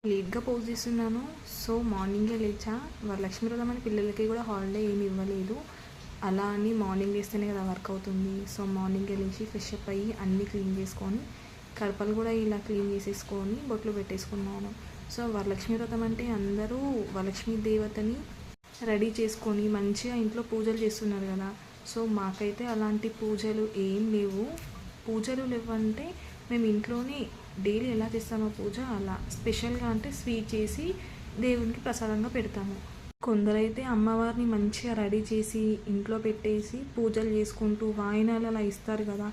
లేట్‌గా పోస్ట్ చేస్తున్నాను. సో, మార్నింగే లేచా. వరలక్ష్మి వ్రతం అని పిల్లలకి కూడా హాలిడే ఏమి ఇవ్వలేదు. అలా అని మార్నింగ్ లేస్తేనే కదా వర్క్ అవుతుంది. సో, మార్నింగే లేచి ఫ్రెష్ అప్ అయ్యి అన్నీ క్లీన్ చేసుకొని, కడపలు కూడా ఇలా క్లీన్ చేసేసుకొని బొట్లు పెట్టేసుకున్నాను. సో, వరలక్ష్మి వ్రతం అంటే అందరూ వరలక్ష్మి దేవతని రెడీ చేసుకొని మంచిగా ఇంట్లో పూజలు చేస్తున్నారు కదా. సో, మాకైతే అలాంటి పూజలు ఏం లేవు. పూజలు లేవంటే మేము ఇంట్లోనే డైలీ ఎలా చేస్తామో పూజ అలా స్పెషల్గా అంటే స్వీట్ చేసి దేవునికి ప్రసాదంగా పెడతాము. కొందరైతే అమ్మవారిని మంచిగా రెడీ చేసి ఇంట్లో పెట్టేసి పూజలు చేసుకుంటూ వాయినాలు అలా ఇస్తారు కదా.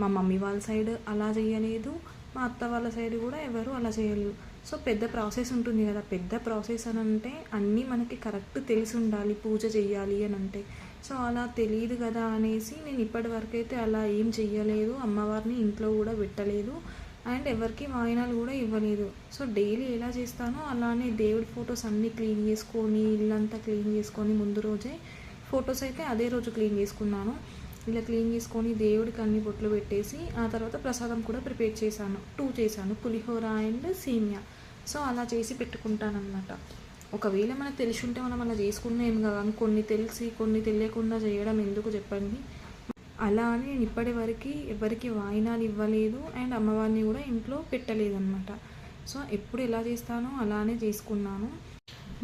మా మమ్మీ వాళ్ళ సైడ్ అలా చేయలేదు, మా అత్త వాళ్ళ సైడ్ కూడా ఎవరు అలా చేయలేదు. సో పెద్ద ప్రాసెస్ ఉంటుంది కదా. పెద్ద ప్రాసెస్ అని అంటే అన్నీ మనకి కరెక్ట్ తెలిసి ఉండాలి పూజ చేయాలి అని అంటే. సో అలా తెలియదు కదా అనేసి నేను ఇప్పటి వరకు అయితే అలా ఏం చెయ్యలేదు. అమ్మవారిని ఇంట్లో కూడా పెట్టలేదు అండ్ ఎవరికి వాయినాలు కూడా ఇవ్వలేదు. సో డైలీ ఎలా చేస్తానో అలానే దేవుడి ఫొటోస్ అన్నీ క్లీన్ చేసుకొని ఇల్లంతా క్లీన్ చేసుకొని ముందు రోజే ఫొటోస్ అయితే అదే రోజు క్లీన్ చేసుకున్నాను. ఇలా క్లీన్ చేసుకొని దేవుడికి అన్ని బొట్లు పెట్టేసి ఆ తర్వాత ప్రసాదం కూడా ప్రిపేర్ చేశాను. 2 చేశాను, పులిహోర అండ్ సేమియా. సో అలా చేసి పెట్టుకుంటానన్నమాట. ఒకవేళ మనకు తెలిసి ఉంటే మనం అలా చేసుకున్నా ఏం కదా. కొన్ని తెలిసి కొన్ని తెలియకుండా చేయడం ఎందుకు చెప్పండి. అలా అని నేను ఇప్పటి వరకు ఎవరికి వాయినాలు ఇవ్వలేదు అండ్ అమ్మవారిని కూడా ఇంట్లో పెట్టలేదన్నమాట. సో ఎప్పుడు ఎలా చేస్తానో అలానే చేసుకున్నాను.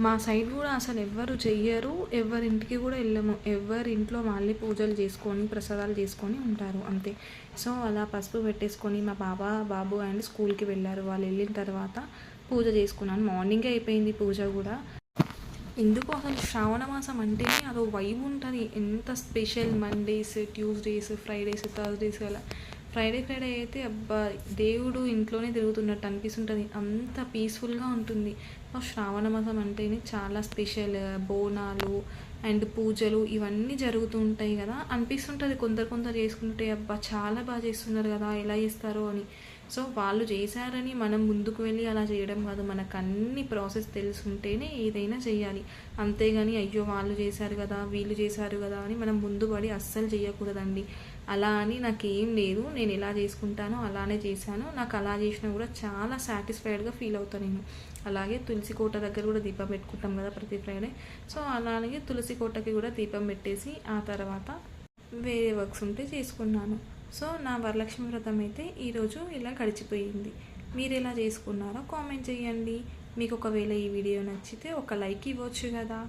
మా సైడ్ కూడా అసలు ఎవ్వరు చెయ్యరు, ఎవరింటికి కూడా వెళ్ళము. ఎవరింట్లో వాళ్ళే పూజలు చేసుకొని ప్రసాదాలు చేసుకొని ఉంటారు అంతే. సో అలా పసుపు పెట్టేసుకొని మా బాబు అండ్ స్కూల్కి వెళ్ళారు. వాళ్ళు వెళ్ళిన తర్వాత పూజ చేసుకున్నాను. మార్నింగే అయిపోయింది పూజ కూడా. ఎందుకు అసలు శ్రావణ మాసం అంటేనే అదో వైబ్ ఉంటుంది. ఎంత special Mondays, Tuesdays, Fridays, Thursdays అలా. ఫ్రైడే అయితే అబ్బా దేవుడు ఇంట్లోనే తిరుగుతున్నట్టు అనిపిస్తుంటుంది. అంత పీస్ఫుల్గా ఉంటుంది. శ్రావణ మాసం అంటేనే చాలా స్పెషల్. బోనాలు అండ్ పూజలు ఇవన్నీ జరుగుతూ ఉంటాయి కదా. అనిపిస్తుంటుంది కొందరు చేసుకుంటే అబ్బా చాలా బాగా చేస్తున్నారు కదా, ఎలా చేస్తారో అని. సో వాళ్ళు చేశారని మనం ముందుకు వెళ్ళి అలా చేయడం కాదు. మనకు అన్ని ప్రాసెస్ తెలుసుంటేనే ఏదైనా చేయాలి. అంతేగాని అయ్యో వాళ్ళు చేశారు కదా, వీళ్ళు చేశారు కదా అని మనం ముందు పడి అస్సలు చేయకూడదండి. అలా అని నాకేం లేదు. నేను ఎలా చేసుకుంటానో అలానే చేశాను. నాకు అలా చేసినా కూడా చాలా సాటిస్ఫైడ్గా ఫీల్ అవుతాను నేను. అలాగే తులసి కోట దగ్గర కూడా దీపం పెట్టుకుంటాం కదా ప్రతి ఫ్రైడే. సో అలాగే తులసి కోటకి కూడా దీపం పెట్టేసి ఆ తర్వాత వేరే వర్క్స్ ఉంటే చేసుకున్నాను. సో నా వరలక్ష్మి వ్రతం అయితే ఈరోజు ఇలా గడిచిపోయింది. మీరు ఎలా చేసుకున్నారో కామెంట్ చేయండి. మీకు ఒకవేళ ఈ వీడియో నచ్చితే ఒక లైక్ ఇవ్వచ్చు కదా.